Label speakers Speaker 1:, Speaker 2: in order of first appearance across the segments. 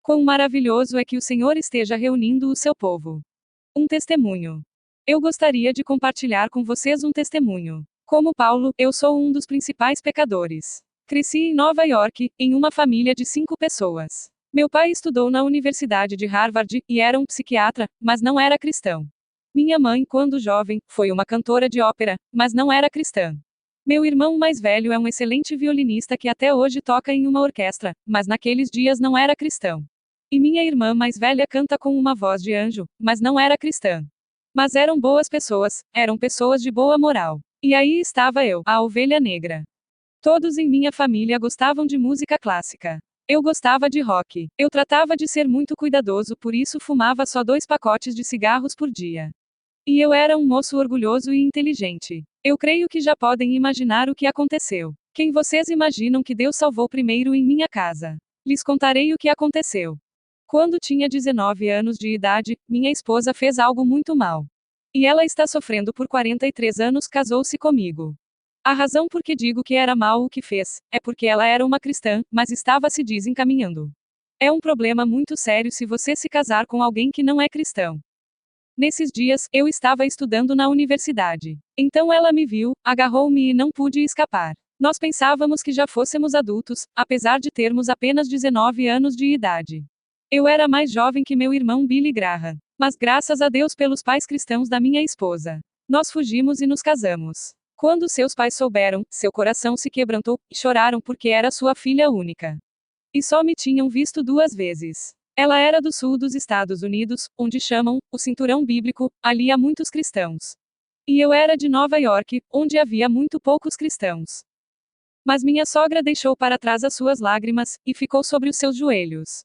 Speaker 1: Quão maravilhoso é que o Senhor esteja reunindo o seu povo. Um testemunho. Eu gostaria de compartilhar com vocês um testemunho. Como Paulo, eu sou um dos principais pecadores. Cresci em Nova York, em uma família de 5 pessoas. Meu pai estudou na Universidade de Harvard e era um psiquiatra, mas não era cristão. Minha mãe, quando jovem, foi uma cantora de ópera, mas não era cristã. Meu irmão mais velho é um excelente violinista que até hoje toca em uma orquestra, mas naqueles dias não era cristão. E minha irmã mais velha canta com uma voz de anjo, mas não era cristã. Mas eram boas pessoas, eram pessoas de boa moral. E aí estava eu, a ovelha negra. Todos em minha família gostavam de música clássica. Eu gostava de rock. Eu tratava de ser muito cuidadoso, por isso fumava só 2 pacotes de cigarros por dia. E eu era um moço orgulhoso e inteligente. Eu creio que já podem imaginar o que aconteceu. Quem vocês imaginam que Deus salvou primeiro em minha casa? Lhes contarei o que aconteceu. Quando tinha 19 anos de idade, minha esposa fez algo muito mal. E ela está sofrendo por 43 anos, casou-se comigo. A razão por que digo que era mal o que fez, é porque ela era uma cristã, mas estava se desencaminhando. É um problema muito sério se você se casar com alguém que não é cristão. Nesses dias, eu estava estudando na universidade. Então ela me viu, agarrou-me e não pude escapar. Nós pensávamos que já fôssemos adultos, apesar de termos apenas 19 anos de idade. Eu era mais jovem que meu irmão Billy Graham. Mas graças a Deus pelos pais cristãos da minha esposa. Nós fugimos e nos casamos. Quando seus pais souberam, seu coração se quebrantou, e choraram porque era sua filha única. E só me tinham visto 2 vezes. Ela era do sul dos Estados Unidos, onde chamam o cinturão bíblico, ali há muitos cristãos. E eu era de Nova York, onde havia muito poucos cristãos. Mas minha sogra deixou para trás as suas lágrimas, e ficou sobre os seus joelhos.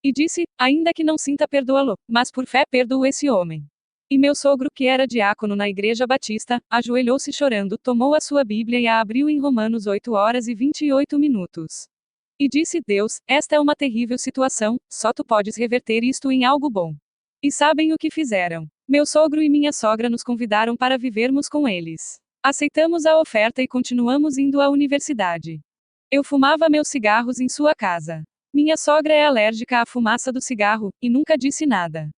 Speaker 1: E disse, ainda que não sinta perdoá-lo, mas por fé perdoo esse homem. E meu sogro, que era diácono na igreja batista, ajoelhou-se chorando, tomou a sua Bíblia e a abriu em Romanos 8h28. E disse, Deus, esta é uma terrível situação, só tu podes reverter isto em algo bom. E sabem o que fizeram? Meu sogro e minha sogra nos convidaram para vivermos com eles. Aceitamos a oferta e continuamos indo à universidade. Eu fumava meus cigarros em sua casa. Minha sogra é alérgica à fumaça do cigarro, e nunca disse nada.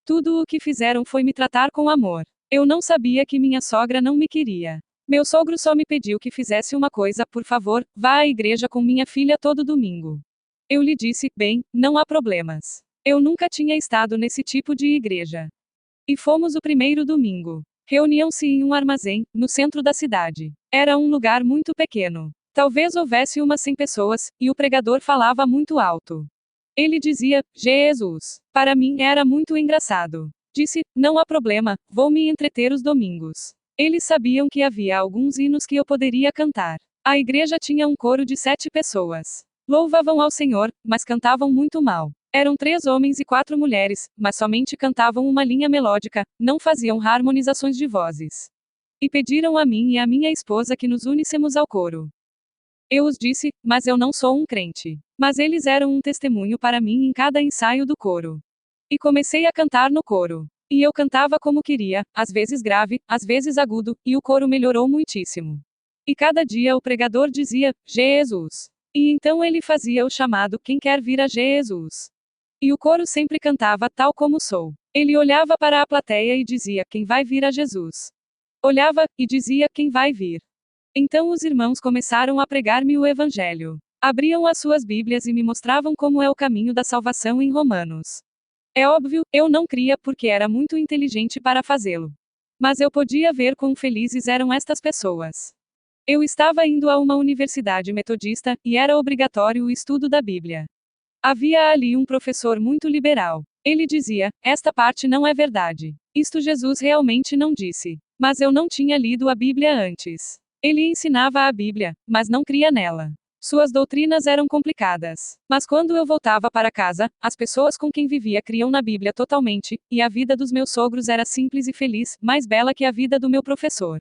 Speaker 1: Tudo o que fizeram foi me tratar com amor. Eu não sabia que minha sogra não me queria. Meu sogro só me pediu que fizesse uma coisa, por favor, vá à igreja com minha filha todo domingo. Eu lhe disse, bem, não há problemas. Eu nunca tinha estado nesse tipo de igreja. E fomos o primeiro domingo. Reuniam-se em um armazém, no centro da cidade. Era um lugar muito pequeno. Talvez houvesse umas 100 pessoas, e o pregador falava muito alto. Ele dizia, Jesus. Para mim era muito engraçado. Disse, não há problema, vou me entreter os domingos. Eles sabiam que havia alguns hinos que eu poderia cantar. A igreja tinha um coro de 7 pessoas. Louvavam ao Senhor, mas cantavam muito mal. Eram 3 homens e 4 mulheres, mas somente cantavam uma linha melódica, não faziam harmonizações de vozes. E pediram a mim e a minha esposa que nos uníssemos ao coro. Eu os disse, mas eu não sou um crente. Mas eles eram um testemunho para mim em cada ensaio do coro. E comecei a cantar no coro. E eu cantava como queria, às vezes grave, às vezes agudo, e o coro melhorou muitíssimo. E cada dia o pregador dizia, Jesus. E então ele fazia o chamado, quem quer vir a Jesus. E o coro sempre cantava, tal como sou. Ele olhava para a plateia e dizia, quem vai vir a Jesus. Olhava, e dizia, quem vai vir. Então os irmãos começaram a pregar-me o Evangelho. Abriam as suas Bíblias e me mostravam como é o caminho da salvação em Romanos. É óbvio, eu não cria porque era muito inteligente para fazê-lo. Mas eu podia ver quão felizes eram estas pessoas. Eu estava indo a uma universidade metodista, e era obrigatório o estudo da Bíblia. Havia ali um professor muito liberal. Ele dizia, esta parte não é verdade. Isto Jesus realmente não disse. Mas eu não tinha lido a Bíblia antes. Ele ensinava a Bíblia, mas não cria nela. Suas doutrinas eram complicadas. Mas quando eu voltava para casa, as pessoas com quem vivia criam na Bíblia totalmente, e a vida dos meus sogros era simples e feliz, mais bela que a vida do meu professor.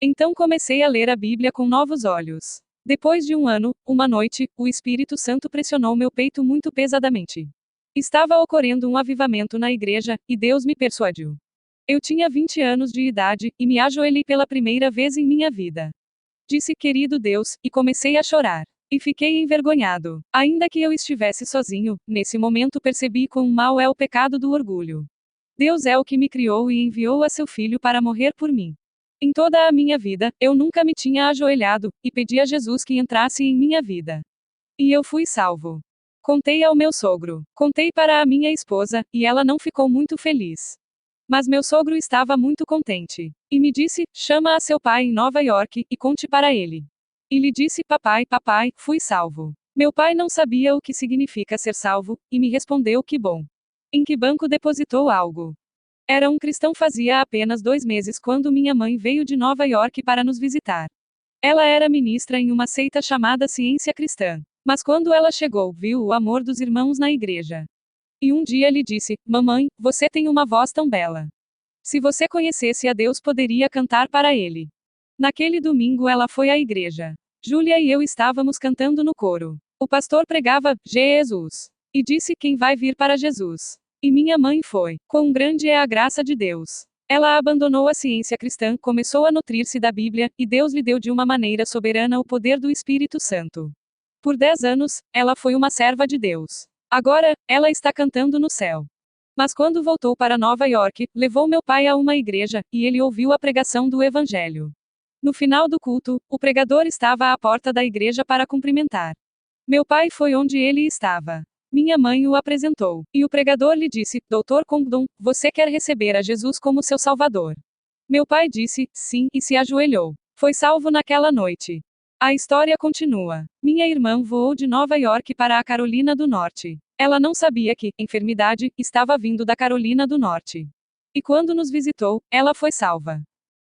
Speaker 1: Então comecei a ler a Bíblia com novos olhos. Depois de um ano, uma noite, o Espírito Santo pressionou meu peito muito pesadamente. Estava ocorrendo um avivamento na igreja, e Deus me persuadiu. Eu tinha 20 anos de idade, e me ajoelhei pela primeira vez em minha vida. Disse, querido Deus, e comecei a chorar. E fiquei envergonhado. Ainda que eu estivesse sozinho, nesse momento percebi quão mau é o pecado do orgulho. Deus é o que me criou e enviou a seu filho para morrer por mim. Em toda a minha vida, eu nunca me tinha ajoelhado e pedi a Jesus que entrasse em minha vida. E eu fui salvo. Contei ao meu sogro. Contei para a minha esposa, e ela não ficou muito feliz. Mas meu sogro estava muito contente. E me disse: chama a seu pai em Nova York e conte para ele. E lhe disse: papai, fui salvo. Meu pai não sabia o que significa ser salvo, e me respondeu: que bom. Em que banco depositou algo? Era um cristão fazia apenas 2 meses quando minha mãe veio de Nova York para nos visitar. Ela era ministra em uma seita chamada Ciência Cristã. Mas quando ela chegou, viu o amor dos irmãos na igreja. E um dia lhe disse: mamãe, você tem uma voz tão bela. Se você conhecesse a Deus, poderia cantar para ele. Naquele domingo ela foi à igreja. Júlia e eu estávamos cantando no coro. O pastor pregava Jesus. E disse: quem vai vir para Jesus? E minha mãe foi. Quão grande é a graça de Deus. Ela abandonou a ciência cristã, começou a nutrir-se da Bíblia, e Deus lhe deu de uma maneira soberana o poder do Espírito Santo. Por 10 anos, ela foi uma serva de Deus. Agora, ela está cantando no céu. Mas quando voltou para Nova York, levou meu pai a uma igreja, e ele ouviu a pregação do Evangelho. No final do culto, o pregador estava à porta da igreja para cumprimentar. Meu pai foi onde ele estava. Minha mãe o apresentou. E o pregador lhe disse: Dr. Condon, você quer receber a Jesus como seu Salvador? Meu pai disse: sim, e se ajoelhou. Foi salvo naquela noite. A história continua. Minha irmã voou de Nova York para a Carolina do Norte. Ela não sabia que enfermidade estava vindo da Carolina do Norte. E quando nos visitou, ela foi salva.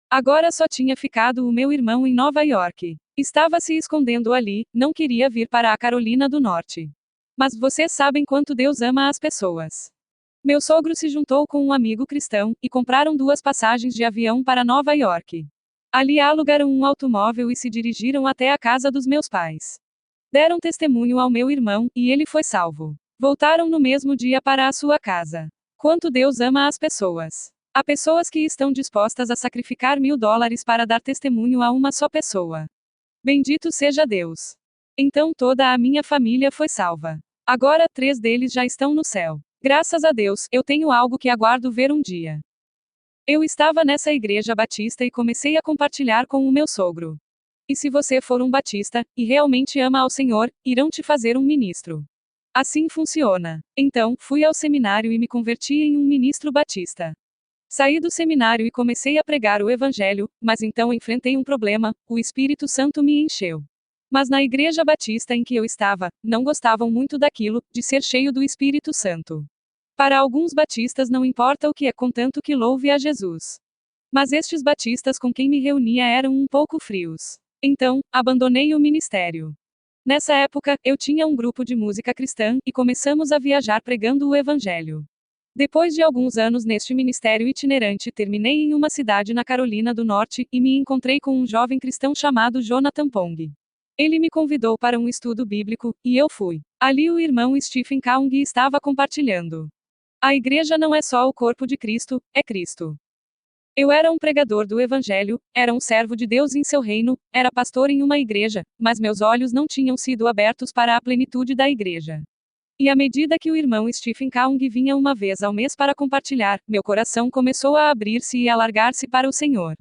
Speaker 1: Agora só tinha ficado o meu irmão em Nova York. Estava se escondendo ali, não queria vir para a Carolina do Norte. Mas vocês sabem quanto Deus ama as pessoas. Meu sogro se juntou com um amigo cristão, e compraram 2 passagens de avião para Nova York. Ali alugaram um automóvel e se dirigiram até a casa dos meus pais. Deram testemunho ao meu irmão, e ele foi salvo. Voltaram no mesmo dia para a sua casa. Quanto Deus ama as pessoas. Há pessoas que estão dispostas a sacrificar $1000 para dar testemunho a uma só pessoa. Bendito seja Deus. Então toda a minha família foi salva. Agora 3 deles já estão no céu. Graças a Deus, eu tenho algo que aguardo ver um dia. Eu estava nessa igreja batista e comecei a compartilhar com o meu sogro. E se você for um batista, e realmente ama ao Senhor, irão te fazer um ministro. Assim funciona. Então, fui ao seminário e me converti em um ministro batista. Saí do seminário e comecei a pregar o Evangelho, mas então enfrentei um problema: o Espírito Santo me encheu. Mas na igreja batista em que eu estava, não gostavam muito daquilo, de ser cheio do Espírito Santo. Para alguns batistas não importa o que é, contanto que louve a Jesus. Mas estes batistas com quem me reunia eram um pouco frios. Então, abandonei o ministério. Nessa época, eu tinha um grupo de música cristã, e começamos a viajar pregando o Evangelho. Depois de alguns anos neste ministério itinerante, terminei em uma cidade na Carolina do Norte, e me encontrei com um jovem cristão chamado Jonathan Pong. Ele me convidou para um estudo bíblico, e eu fui. Ali o irmão Stephen Kaung estava compartilhando. A igreja não é só o corpo de Cristo, é Cristo. Eu era um pregador do Evangelho, era um servo de Deus em seu reino, era pastor em uma igreja, mas meus olhos não tinham sido abertos para a plenitude da igreja. E à medida que o irmão Stephen Kaung vinha uma vez ao mês para compartilhar, meu coração começou a abrir-se e alargar-se para o Senhor.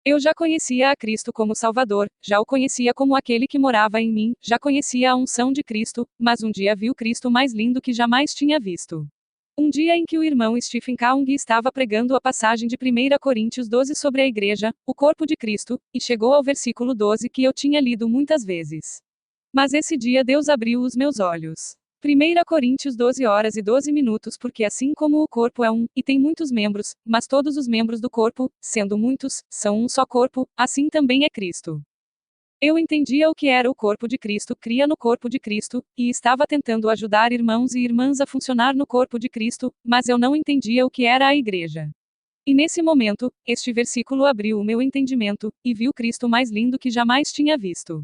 Speaker 1: Eu já conhecia a Cristo como Salvador, já o conhecia como aquele que morava em mim, já conhecia a unção de Cristo, mas um dia vi o Cristo mais lindo que jamais tinha visto. Um dia em que o irmão Stephen Kaung estava pregando a passagem de 1 Coríntios 12 sobre a igreja, o corpo de Cristo, e chegou ao versículo 12 que eu tinha lido muitas vezes. Mas esse dia Deus abriu os meus olhos. 1 Coríntios 12h12, porque assim como o corpo é um, e tem muitos membros, mas todos os membros do corpo, sendo muitos, são um só corpo, assim também é Cristo. Eu entendia o que era o corpo de Cristo, cria no corpo de Cristo, e estava tentando ajudar irmãos e irmãs a funcionar no corpo de Cristo, mas eu não entendia o que era a igreja. E nesse momento, este versículo abriu o meu entendimento, e vi o Cristo mais lindo que jamais tinha visto.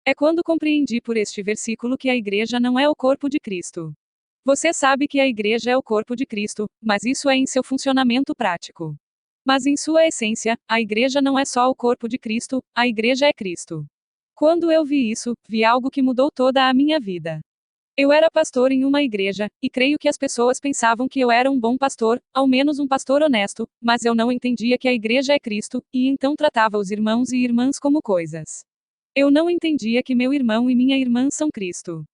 Speaker 1: É quando compreendi por este versículo que a igreja não é o corpo de Cristo. Você sabe que a igreja é o corpo de Cristo, mas isso é em seu funcionamento prático. Mas em sua essência, a igreja não é só o corpo de Cristo, a igreja é Cristo. Quando eu vi isso, vi algo que mudou toda a minha vida. Eu era pastor em uma igreja, e creio que as pessoas pensavam que eu era um bom pastor, ao menos um pastor honesto, mas eu não entendia que a igreja é Cristo, e então tratava os irmãos e irmãs como coisas. Eu não entendia que meu irmão e minha irmã são Cristo.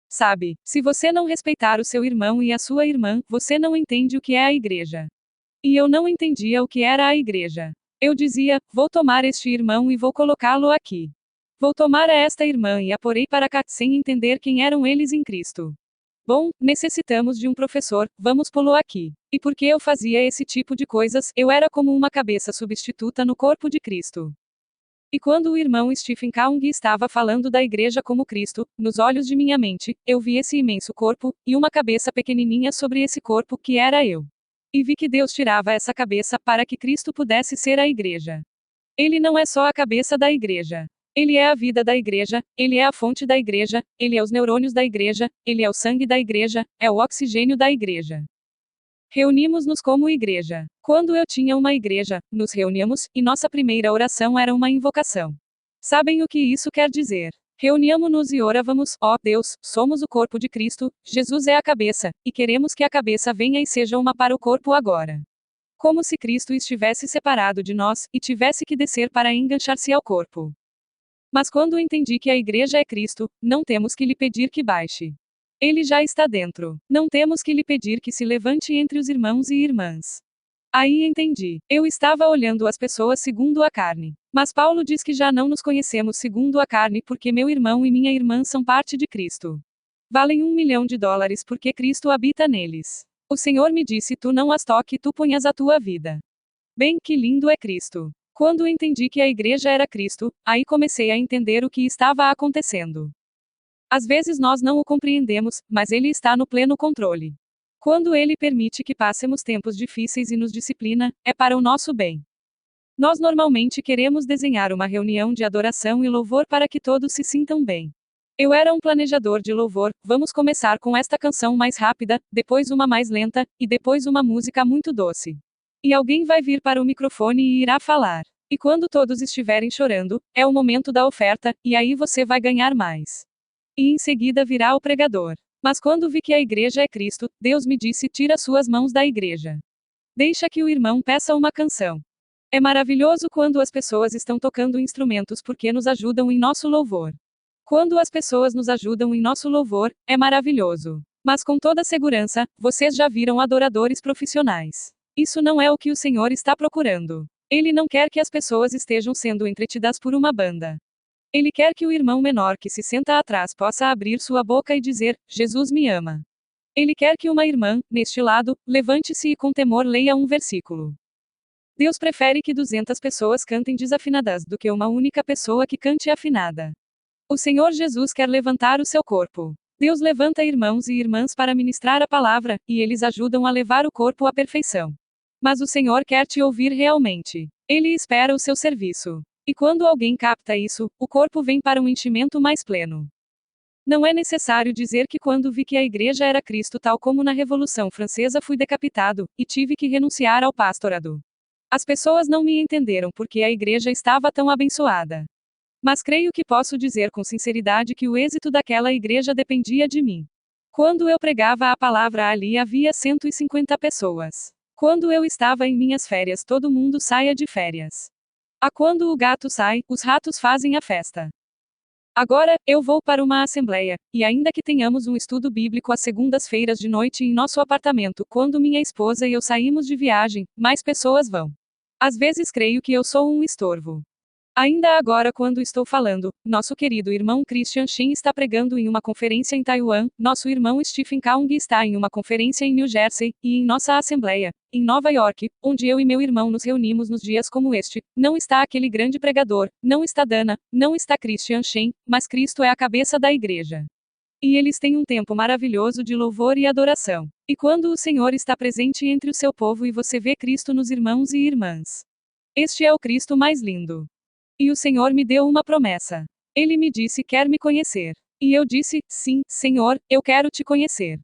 Speaker 1: Sabe, se você não respeitar o seu irmão e a sua irmã, você não entende o que é a igreja. E eu não entendia o que era a igreja. Eu dizia, vou tomar este irmão e vou colocá-lo aqui. Vou tomar a esta irmã e a porei para cá, sem entender quem eram eles em Cristo. Bom, necessitamos de um professor, vamos pô-lo aqui. E porque eu fazia esse tipo de coisas, eu era como uma cabeça substituta no corpo de Cristo. E quando o irmão Stephen Kaung estava falando da igreja como Cristo, nos olhos de minha mente, eu vi esse imenso corpo, e uma cabeça pequenininha sobre esse corpo, que era eu. E vi que Deus tirava essa cabeça para que Cristo pudesse ser a igreja. Ele não é só a cabeça da igreja. Ele é a vida da igreja, ele é a fonte da igreja, ele é os neurônios da igreja, ele é o sangue da igreja, é o oxigênio da igreja. Reunimos-nos como igreja. Quando eu tinha uma igreja, nos reuníamos, e nossa primeira oração era uma invocação. Sabem o que isso quer dizer? Reuníamos-nos e orávamos, ó Deus, somos o corpo de Cristo, Jesus é a cabeça, e queremos que a cabeça venha e seja uma para o corpo agora. Como se Cristo estivesse separado de nós, e tivesse que descer para enganchar-se ao corpo. Mas quando entendi que a igreja é Cristo, não temos que lhe pedir que baixe. Ele já está dentro. Não temos que lhe pedir que se levante entre os irmãos e irmãs. Aí entendi. Eu estava olhando as pessoas segundo a carne. Mas Paulo diz que já não nos conhecemos segundo a carne porque meu irmão e minha irmã são parte de Cristo. Valem $1 milhão porque Cristo habita neles. O Senhor me disse: tu não as toque, tu ponhas a tua vida. Bem, que lindo é Cristo. Quando entendi que a igreja era Cristo, aí comecei a entender o que estava acontecendo. Às vezes nós não o compreendemos, mas ele está no pleno controle. Quando ele permite que passemos tempos difíceis e nos disciplina, é para o nosso bem. Nós normalmente queremos desenhar uma reunião de adoração e louvor para que todos se sintam bem. Eu era um planejador de louvor, vamos começar com esta canção mais rápida, depois uma mais lenta, e depois uma música muito doce. E alguém vai vir para o microfone e irá falar. E quando todos estiverem chorando, é o momento da oferta, e aí você vai ganhar mais. E em seguida virá o pregador. Mas quando vi que a igreja é Cristo, Deus me disse: tira suas mãos da igreja. Deixa que o irmão peça uma canção. É maravilhoso quando as pessoas estão tocando instrumentos porque nos ajudam em nosso louvor. Quando as pessoas nos ajudam em nosso louvor, é maravilhoso. Mas com toda segurança, vocês já viram adoradores profissionais. Isso não é o que o Senhor está procurando. Ele não quer que as pessoas estejam sendo entretidas por uma banda. Ele quer que o irmão menor que se senta atrás possa abrir sua boca e dizer: Jesus me ama. Ele quer que uma irmã, neste lado, levante-se e com temor leia um versículo. Deus prefere que 200 pessoas cantem desafinadas do que uma única pessoa que cante afinada. O Senhor Jesus quer levantar o seu corpo. Deus levanta irmãos e irmãs para ministrar a palavra, e eles ajudam a levar o corpo à perfeição. Mas o Senhor quer te ouvir realmente. Ele espera o seu serviço. E quando alguém capta isso, o corpo vem para um enchimento mais pleno. Não é necessário dizer que quando vi que a igreja era Cristo, tal como na Revolução Francesa, fui decapitado, e tive que renunciar ao pastorado. As pessoas não me entenderam porque a igreja estava tão abençoada. Mas creio que posso dizer com sinceridade que o êxito daquela igreja dependia de mim. Quando eu pregava a palavra ali havia 150 pessoas. Quando eu estava em minhas férias, todo mundo saia de férias. Quando o gato sai, os ratos fazem a festa. Agora, eu vou para uma assembleia, e ainda que tenhamos um estudo bíblico às segundas-feiras de noite em nosso apartamento, quando minha esposa e eu saímos de viagem, mais pessoas vão. Às vezes creio que eu sou um estorvo. Ainda agora, quando estou falando, nosso querido irmão Christian Shin está pregando em uma conferência em Taiwan, nosso irmão Stephen Kaung está em uma conferência em New Jersey, e em nossa assembleia, em Nova York, onde eu e meu irmão nos reunimos nos dias como este, não está aquele grande pregador, não está Dana, não está Christian Shin, mas Cristo é a cabeça da igreja. E eles têm um tempo maravilhoso de louvor e adoração. E quando o Senhor está presente entre o seu povo e você vê Cristo nos irmãos e irmãs. Este é o Cristo mais lindo. E o Senhor me deu uma promessa. Ele me disse: quer me conhecer? E eu disse: sim, Senhor, eu quero te conhecer.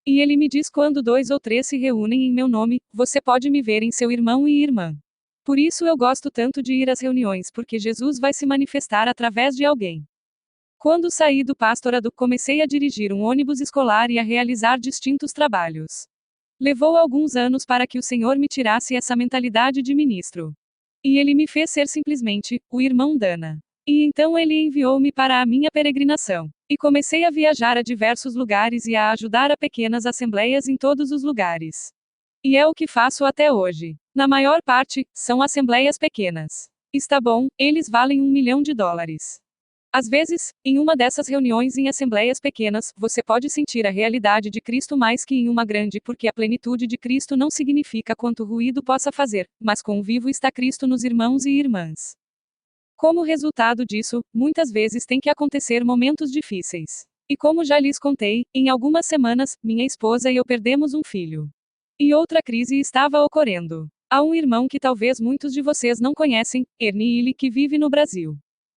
Speaker 1: E ele me diz: quando 2 ou 3 se reúnem em meu nome, você pode me ver em seu irmão e irmã. Por isso eu gosto tanto de ir às reuniões, porque Jesus vai se manifestar através de alguém. Quando saí do pastorado, comecei a dirigir um ônibus escolar e a realizar distintos trabalhos. Levou alguns anos para que o Senhor me tirasse essa mentalidade de ministro. E ele me fez ser simplesmente o irmão Dana. E então ele enviou-me para a minha peregrinação. E comecei a viajar a diversos lugares e a ajudar a pequenas assembleias em todos os lugares. E é o que faço até hoje. Na maior parte, são assembleias pequenas. Está bom, eles valem $1 milhão. Às vezes, em uma dessas reuniões em assembleias pequenas, você pode sentir a realidade de Cristo mais que em uma grande, porque a plenitude de Cristo não significa quanto ruído possa fazer, mas quão vivo está Cristo nos irmãos e irmãs. Como resultado disso, muitas vezes tem que acontecer momentos difíceis. E como já lhes contei, em algumas semanas, minha esposa e eu perdemos um filho. E outra crise estava ocorrendo. Há um irmão que talvez muitos de vocês não conhecem, Ernie Illy, que vive no Brasil.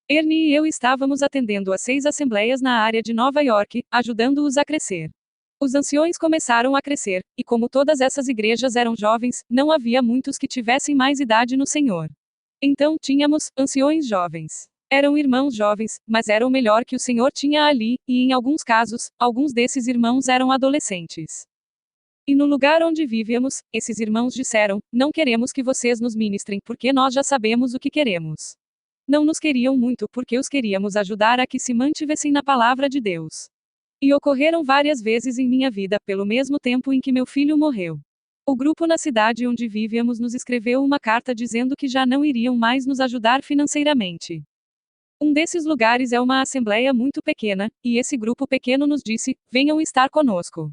Speaker 1: Ernie e eu estávamos atendendo a 6 assembleias na área de Nova York, ajudando-os a crescer. Os anciões começaram a crescer, e como todas essas igrejas eram jovens, não havia muitos que tivessem mais idade no Senhor. Então tínhamos anciões jovens. Eram irmãos jovens, mas era o melhor que o Senhor tinha ali, e em alguns casos, alguns desses irmãos eram adolescentes. E no lugar onde vivíamos, esses irmãos disseram: não queremos que vocês nos ministrem porque nós já sabemos o que queremos. Não nos queriam muito porque os queríamos ajudar a que se mantivessem na palavra de Deus. E ocorreram várias vezes em minha vida, pelo mesmo tempo em que meu filho morreu. O grupo na cidade onde vivíamos nos escreveu uma carta dizendo que já não iriam mais nos ajudar financeiramente. Um desses lugares é uma assembleia muito pequena, e esse grupo pequeno nos disse: venham estar conosco.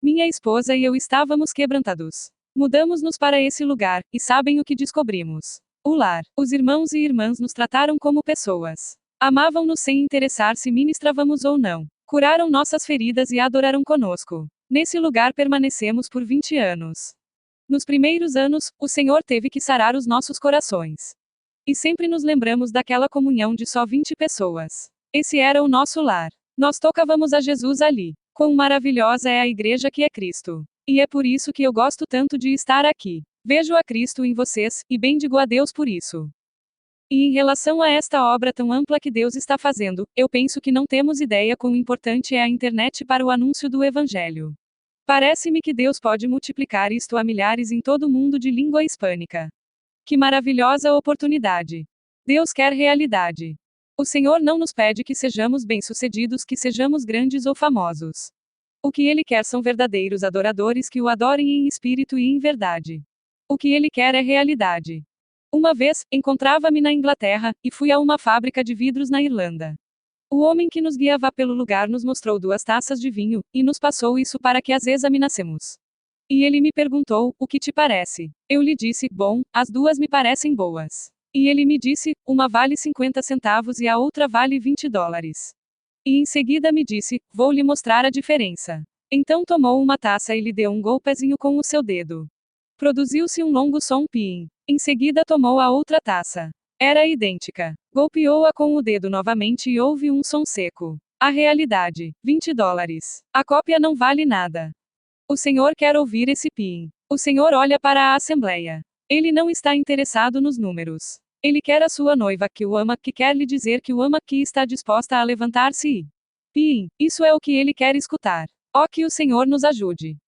Speaker 1: Minha esposa e eu estávamos quebrantados. Mudamos-nos para esse lugar, e sabem o que descobrimos? O lar. Os irmãos e irmãs nos trataram como pessoas. Amavam-nos sem interessar se ministrávamos ou não. Curaram nossas feridas e adoraram conosco. Nesse lugar permanecemos por 20 anos. Nos primeiros anos, o Senhor teve que sarar os nossos corações. E sempre nos lembramos daquela comunhão de só 20 pessoas. Esse era o nosso lar. Nós tocávamos a Jesus ali. Quão maravilhosa é a igreja que é Cristo. E é por isso que eu gosto tanto de estar aqui. Vejo a Cristo em vocês, e bendigo a Deus por isso. E em relação a esta obra tão ampla que Deus está fazendo, eu penso que não temos ideia quão importante é a internet para o anúncio do Evangelho. Parece-me que Deus pode multiplicar isto a milhares em todo o mundo de língua hispânica. Que maravilhosa oportunidade! Deus quer realidade. O Senhor não nos pede que sejamos bem-sucedidos, que sejamos grandes ou famosos. O que Ele quer são verdadeiros adoradores que o adorem em espírito e em verdade. O que Ele quer é realidade. Uma vez, encontrava-me na Inglaterra, e fui a uma fábrica de vidros na Irlanda. O homem que nos guiava pelo lugar nos mostrou 2 taças de vinho, e nos passou isso para que as examinássemos. E ele me perguntou: o que te parece? Eu lhe disse: bom, as 2 me parecem boas. E ele me disse: uma vale 50 centavos e a outra vale $20. E em seguida me disse: vou lhe mostrar a diferença. Então tomou uma taça e lhe deu um golpezinho com o seu dedo. Produziu-se um longo som pim. Em seguida tomou a outra taça. Era idêntica. Golpeou-a com o dedo novamente e houve um som seco. A realidade: $20. A cópia não vale nada. O Senhor quer ouvir esse pim. O Senhor olha para a assembleia. Ele não está interessado nos números. Ele quer a sua noiva que o ama, que quer lhe dizer que o ama, que está disposta a levantar-se e pim. Isso é o que ele quer escutar. Ó, que o Senhor nos ajude.